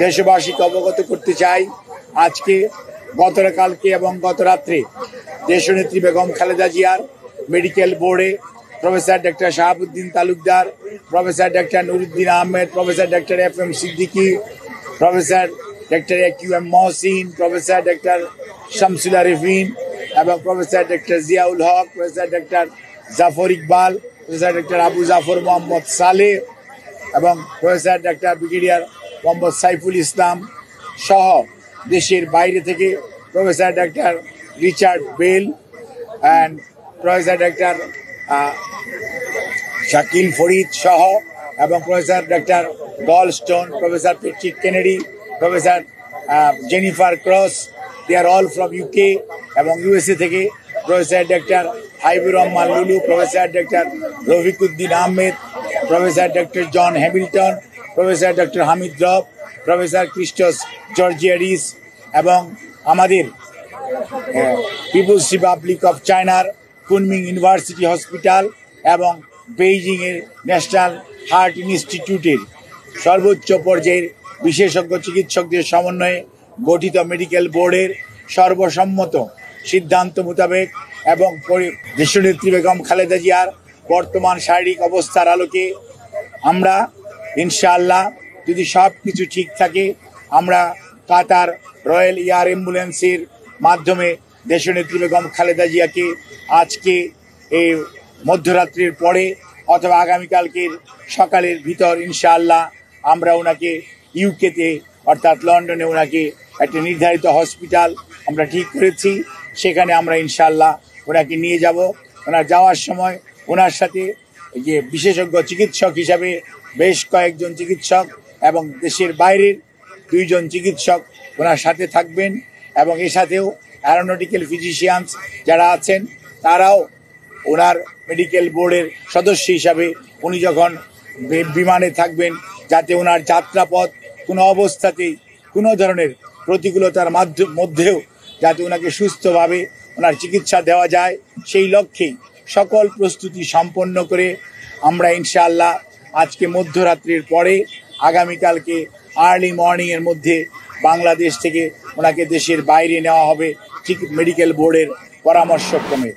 দেশবাসীকে অবগত করতে চাই, আজকে গতকালকে এবং গত রাত্রে দেশনেত্রী বেগম খালেদা জিয়ার মেডিকেল বোর্ডে professor doctor Shahabuddin Talukdar, professor doctor Nuruddin Ahmed, professor doctor FM Siddiqui, professor doctor AQM Mohsin, professor doctor Shamsul Arefin এবং professor doctor Ziaul Haque, professor doctor Jafar Iqbal, professor doctor Abu Jafar Mohammad Saleh এবং professor doctor brigadier Mohammad Saiful Islam সহ দেশের বাইরে থেকে professor doctor Richard Bell and professor doctor Shakil Farid সহ এবং professor doctor Goldstone, professor Patrick Kennedy, professor Jennifer cross, they are all from UK এবং USA থেকে professor doctor Haibur Rahman Lulu, professor doctor Rafiquddin Ahmed, professor doctor John Hamilton, professor doctor Hamid Rob, professor Christos Georgiaris এবং আমাদের people's republic of চায়নার Kunming university hospital এবং বেইজিংয়ের national heart ইনস্টিটিউটের সর্বোচ্চ পর্যায়ের বিশেষজ্ঞ চিকিৎসকদের সমন্বয়ে গঠিত মেডিকেল বোর্ডের সর্বসম্মত সিদ্ধান্ত মোতাবেক এবং দেশনেত্রী বেগম খালেদা জিয়ার বর্তমান শারীরিক অবস্থার আলোকে আমরা ইনশাআল্লাহ যদি সব কিছু ঠিক থাকে আমরা কাতার রয়্যাল এয়ার অ্যাম্বুলেন্সের মাধ্যমে দেশনেত্রী বেগম খালেদা জিয়াকে আজকে এই মধ্যরাত্রির পরে অথবা আগামীকালকের সকালের ভিতর ইনশাআল্লাহ আমরা ওনাকে ইউকেতে অর্থাৎ লন্ডনে ওনাকে একটা নির্ধারিত হসপিটাল আমরা ঠিক করেছি, সেখানে আমরা ইনশাআল্লাহ ওনাকে নিয়ে যাব। ওনার যাওয়ার সময় ওনার সাথে যে বিশেষজ্ঞ চিকিৎসক হিসাবে বেশ কয়েকজন চিকিৎসক এবং দেশের বাইরের 2 জন চিকিৎসক ওনার সাথে থাকবেন এবং এর সাথেও অ্যারোনটিক্যাল ফিজিশিয়ানস যারা আছেন তারাও ওনার মেডিকেল বোর্ডের সদস্য হিসাবে উনি যখন বিমানে থাকবেন যাতে ওনার যাত্রাপথ কোনো অবস্থাতেই কোনো ধরনের প্রতিকূলতার মধ্যেও যাতে ওনাকে সুস্থভাবে ওনার চিকিৎসা দেওয়া যায় সেই লক্ষ্যেই সকল প্রস্তুতি সম্পন্ন করে আমরা ইনশাআল্লাহ আজকে মধ্যরাত্রির পরে আগামীকালকে আর্লি মর্নিংয়ের মধ্যে বাংলাদেশ থেকে ওনাকে দেশের বাইরে নেওয়া হবে ঠিক মেডিকেল বোর্ডের পরামর্শক্রমে।